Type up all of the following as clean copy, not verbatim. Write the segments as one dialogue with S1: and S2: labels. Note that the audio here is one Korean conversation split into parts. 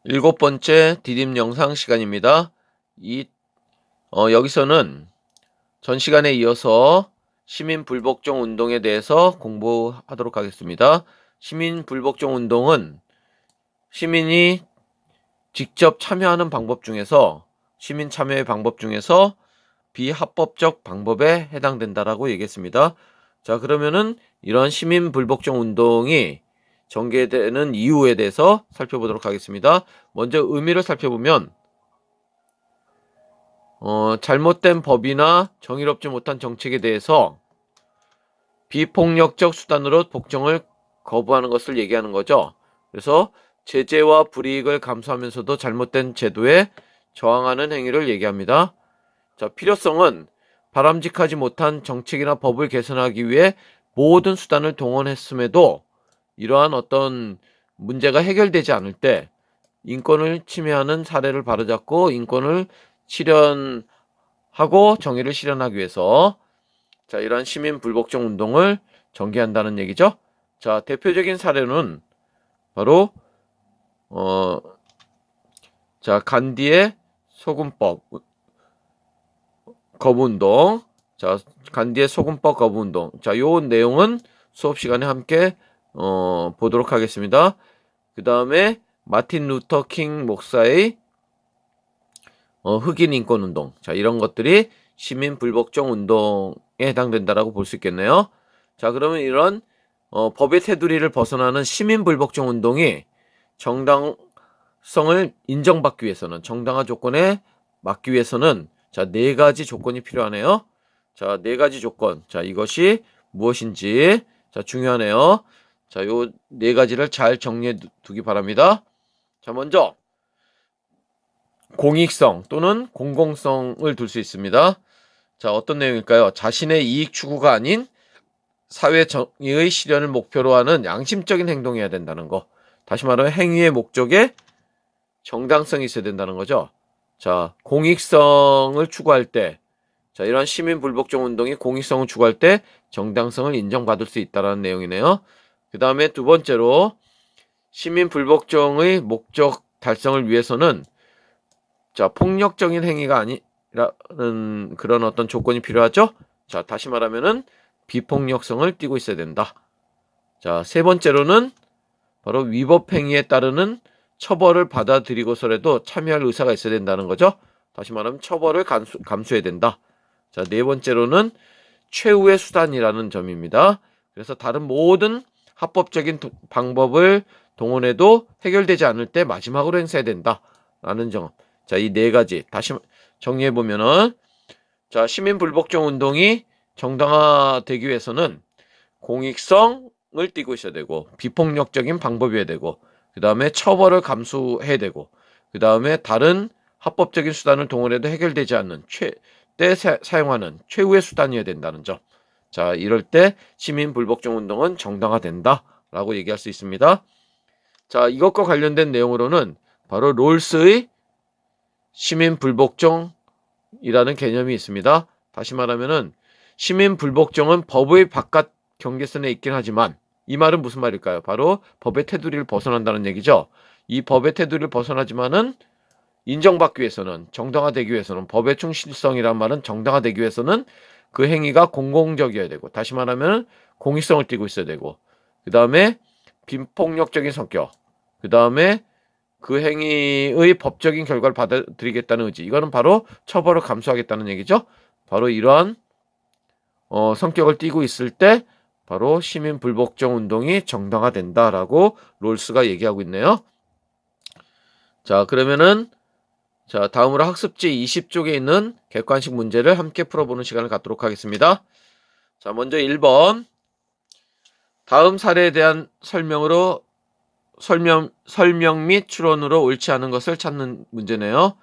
S1: 일곱 번째 디딤 영상 시간입니다. 여기서는 전 시간에 이어서 시민 불복종 운동에 대해서 공부하도록 하겠습니다. 시민 불복종 운동은 시민이 직접 참여하는 방법 중에서 시민 참여의 방법 중에서 비합법적 방법에 해당된다라고 얘기했습니다. 자, 그러면은 이런 시민 불복종 운동이 전개되는 이유에 대해서 살펴보도록 하겠습니다. 먼저 의미를 살펴보면 잘못된 법이나 정의롭지 못한 정책에 대해서 비폭력적 수단으로 복종을 거부하는 것을 얘기하는 거죠. 그래서 제재와 불이익을 감수하면서도 잘못된 제도에 저항하는 행위를 얘기합니다. 자, 필요성은 바람직하지 못한 정책이나 법을 개선하기 위해 모든 수단을 동원했음에도 이러한 어떤 문제가 해결되지 않을 때 인권을 침해하는 사례를 바로잡고 인권을 실현하고 정의를 실현하기 위해서 자, 이러한 시민 불복종 운동을 전개한다는 얘기죠. 자, 대표적인 사례는 바로 간디의 소금법 거부운동. 자, 간디의 소금법 거부운동. 자, 요 내용은 수업 시간에 함께 보도록 하겠습니다. 그 다음에 마틴 루터 킹 목사의 흑인 인권 운동. 자, 이런 것들이 시민 불복종 운동에 해당된다라고 볼 수 있겠네요. 자, 그러면 이런 법의 테두리를 벗어나는 시민 불복종 운동이 정당성을 인정받기 위해서는 정당화 조건에 맞기 위해서는 자, 네 가지 조건이 필요하네요. 자, 네 가지 조건. 자, 이것이 무엇인지 자, 중요하네요. 자, 요 네 가지를 잘 정리해 두기 바랍니다. 자, 먼저 공익성 또는 공공성을 둘 수 있습니다. 자, 어떤 내용일까요? 자신의 이익 추구가 아닌 사회 정의의 실현을 목표로 하는 양심적인 행동이어야 된다는 거. 다시 말하면 행위의 목적에 정당성이 있어야 된다는 거죠. 자, 공익성을 추구할 때, 자, 이러한 시민 불복종 운동이 공익성을 추구할 때 정당성을 인정받을 수 있다는 내용이네요. 그 다음에 두 번째로 시민 불복종의 목적 달성을 위해서는 자, 폭력적인 행위가 아니라는 그런 어떤 조건이 필요하죠. 자, 다시 말하면은 비폭력성을 띠고 있어야 된다. 자, 세 번째로는 바로 위법 행위에 따르는 처벌을 받아들이고서라도 참여할 의사가 있어야 된다는 거죠. 다시 말하면 처벌을 감수해야 된다. 자, 네 번째로는 최후의 수단이라는 점입니다. 그래서 다른 모든 합법적인 방법을 동원해도 해결되지 않을 때 마지막으로 행사해야 된다라는 점. 자, 이 네 가지 다시 정리해 보면은 자, 시민 불복종 운동이 정당화되기 위해서는 공익성을 띠고 있어야 되고 비폭력적인 방법이어야 되고 그 다음에 처벌을 감수해야 되고 그 다음에 다른 합법적인 수단을 동원해도 해결되지 않는 때 사용하는 최후의 수단이어야 된다는 점. 자, 이럴 때 시민 불복종 운동은 정당화된다라고 얘기할 수 있습니다. 자, 이것과 관련된 내용으로는 바로 롤스의 시민 불복종이라는 개념이 있습니다. 다시 말하면은 시민 불복종은 법의 바깥 경계선에 있긴 하지만 이 말은 무슨 말일까요? 바로 법의 테두리를 벗어난다는 얘기죠. 이 법의 테두리를 벗어나지만은 인정받기 위해서는 정당화되기 위해서는 법의 충실성이란 말은 정당화되기 위해서는 그 행위가 공공적이어야 되고 다시 말하면 공익성을 띠고 있어야 되고 그 다음에 비폭력적인 성격 그 다음에 그 행위의 법적인 결과를 받아들이겠다는 의지 이거는 바로 처벌을 감수하겠다는 얘기죠. 바로 이러한 성격을 띠고 있을 때 바로 시민 불복종 운동이 정당화된다라고 롤스가 얘기하고 있네요. 자, 그러면은 자, 다음으로 학습지 20쪽에 있는 객관식 문제를 함께 풀어보는 시간을 갖도록 하겠습니다. 자, 먼저 1번. 다음 사례에 대한 설명 및 추론으로 옳지 않은 것을 찾는 문제네요.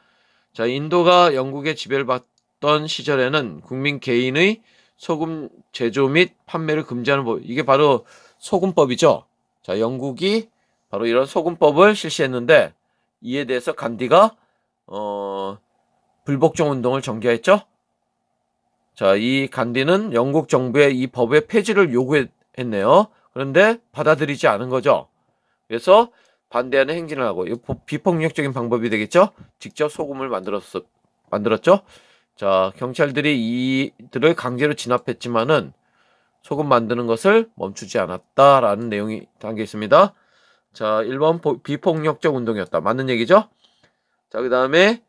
S1: 자, 인도가 영국의 지배를 받던 시절에는 국민 개인의 소금 제조 및 판매를 금지하는 법, 이게 바로 소금법이죠. 자, 영국이 바로 이런 소금법을 실시했는데 이에 대해서 간디가 불복종 운동을 전개했죠. 자, 이 간디는 영국 정부의 이 법의 폐지를 요구했네요. 그런데 받아들이지 않은 거죠. 그래서 반대하는 행진을 하고, 이 비폭력적인 방법이 되겠죠? 직접 소금을 만들었죠? 자, 경찰들이 이들을 강제로 진압했지만은 소금 만드는 것을 멈추지 않았다라는 내용이 담겨 있습니다. 자, 1번 비폭력적 운동이었다. 맞는 얘기죠? 자, 그 다음에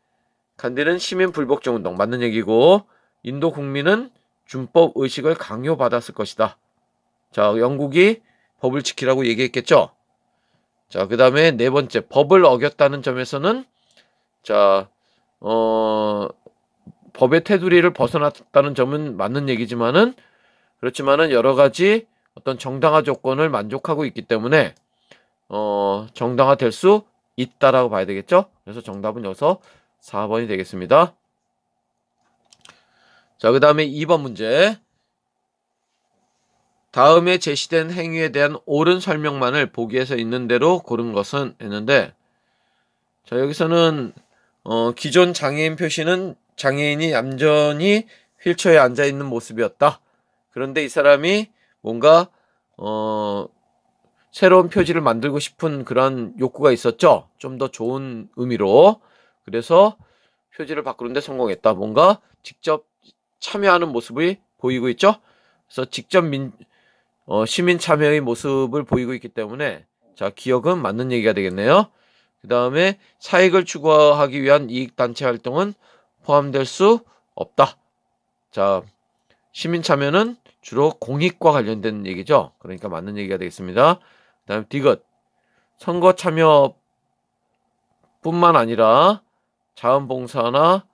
S1: 간디는 시민 불복종 운동. 맞는 얘기고, 인도 국민은 준법 의식을 강요받았을 것이다. 자, 영국이 법을 지키라고 얘기했겠죠? 자, 그 다음에 네 번째, 법을 어겼다는 점에서는, 자, 법의 테두리를 벗어났다는 점은 맞는 얘기지만은, 그렇지만은 여러 가지 어떤 정당화 조건을 만족하고 있기 때문에, 정당화 될 수 있다라고 봐야 되겠죠? 그래서 정답은 여기서 4번이 되겠습니다. 자, 그 다음에 2번 문제. 다음에 제시된 행위에 대한 옳은 설명만을 보기에서 있는 대로 고른 것은 했는데, 자, 여기서는 기존 장애인 표시는 장애인이 얌전히 휠체어에 앉아 있는 모습이었다. 그런데 이 사람이 뭔가 새로운 표지를 만들고 싶은 그런 욕구가 있었죠. 좀 더 좋은 의미로. 그래서 표지를 바꾸는데 성공했다. 뭔가 직접 참여하는 모습이 보이고 있죠. 그래서 직접 시민 참여의 모습을 보이고 있기 때문에, 자, 기억은 맞는 얘기가 되겠네요. 그 다음에 사익을 추구하기 위한 이익단체 활동은 포함될 수 없다. 자, 시민 참여는 주로 공익과 관련된 얘기죠. 그러니까 맞는 얘기가 되겠습니다. 그 다음에 디귿. 선거 참여뿐만 아니라 자원봉사나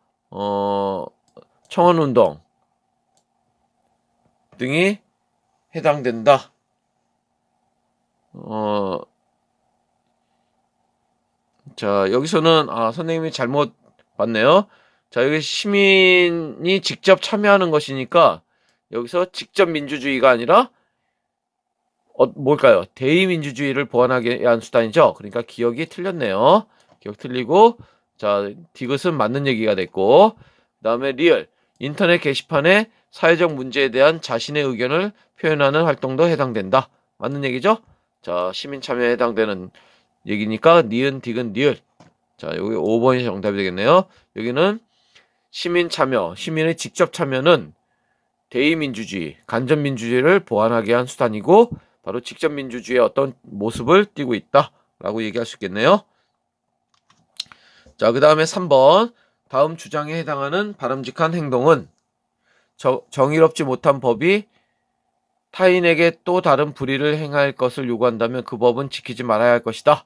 S1: 청원운동 등이 해당된다. 자, 여기서는 선생님이 잘못 봤네요. 자, 여기 시민이 직접 참여하는 것이니까 여기서 직접 민주주의가 아니라 뭘까요? 대의민주주의를 보완하기 위한 수단이죠. 그러니까 기억이 틀렸네요. 기억 틀리고, 자, 디귿은 맞는 얘기가 됐고, 그 다음에 리얼. 인터넷 게시판에 사회적 문제에 대한 자신의 의견을 표현하는 활동도 해당된다. 맞는 얘기죠? 자, 시민 참여에 해당되는 얘기니까 니은, 디귿, 리얼. 자, 여기 5번이 정답이 되겠네요. 여기는 시민 참여, 시민의 직접 참여는 대의민주주의, 간접민주주의를 보완하기 위한 수단이고, 바로 직접 민주주의의 어떤 모습을 띠고 있다라고 얘기할 수 있겠네요. 자, 그 다음에 3번. 다음 주장에 해당하는 바람직한 행동은 정의롭지 못한 법이 타인에게 또 다른 불의를 행할 것을 요구한다면 그 법은 지키지 말아야 할 것이다.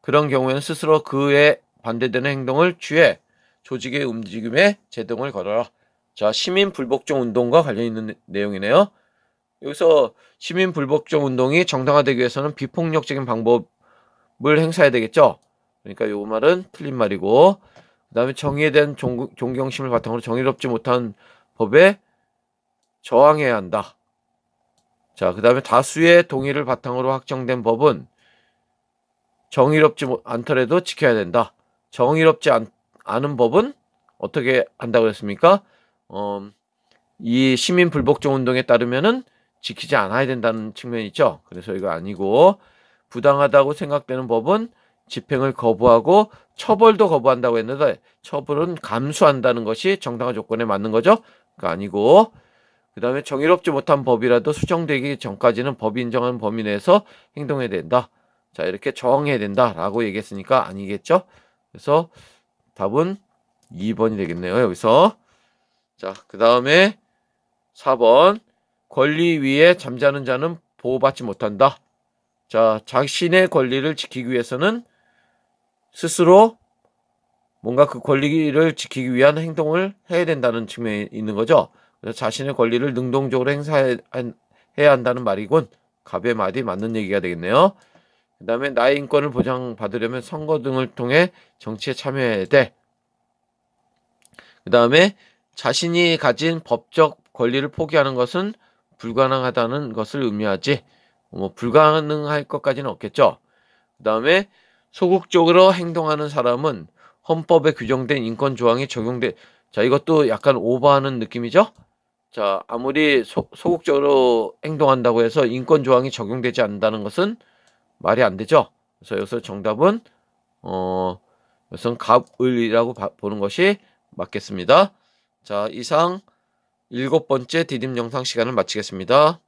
S1: 그런 경우에는 스스로 그에 반대되는 행동을 취해 조직의 움직임에 제동을 걸어라. 자, 시민 불복종 운동과 관련 있는 내용이네요. 여기서 시민 불복종 운동이 정당화되기 위해서는 비폭력적인 방법을 행사해야 되겠죠. 그러니까 요 말은 틀린 말이고, 그 다음에 정의에 대한 존경심을 바탕으로 정의롭지 못한 법에 저항해야 한다. 자, 그 다음에 다수의 동의를 바탕으로 확정된 법은 정의롭지 않더라도 지켜야 된다. 정의롭지 않은 법은 어떻게 한다고 했습니까? 이 시민 불복종 운동에 따르면은 지키지 않아야 된다는 측면이 있죠. 그래서 이거 아니고, 부당하다고 생각되는 법은 집행을 거부하고 처벌도 거부한다고 했는데, 처벌은 감수한다는 것이 정당화 조건에 맞는 거죠. 그거 아니고, 그 다음에 정의롭지 못한 법이라도 수정되기 전까지는 법이 인정하는 범위 내에서 행동해야 된다. 자, 이렇게 저항해야 된다라고 얘기했으니까 아니겠죠. 그래서 답은 2번이 되겠네요. 여기서. 자, 그 다음에 4번. 권리 위에 잠자는 자는 보호받지 못한다. 자, 자신의 권리를 지키기 위해서는 스스로 뭔가 그 권리를 지키기 위한 행동을 해야 된다는 측면이 있는 거죠. 그래서 자신의 권리를 능동적으로 행사해야 한다는 말이군. 갑의 말이 맞는 얘기가 되겠네요. 그 다음에 나의 인권을 보장받으려면 선거 등을 통해 정치에 참여해야 돼. 그 다음에 자신이 가진 법적 권리를 포기하는 것은 불가능하다는 것을 의미하지, 불가능할 것까지는 없겠죠. 그 다음에 소극적으로 행동하는 사람은 헌법에 규정된 인권 조항이 자, 이것도 약간 오버하는 느낌이죠. 자, 아무리 소극적으로 행동한다고 해서 인권 조항이 적용되지 않는다는 것은 말이 안 되죠. 그래서 여기서 정답은 우선 갑을이라고 보는 것이 맞겠습니다. 자, 이상 7번째 디딤 영상 시간을 마치겠습니다.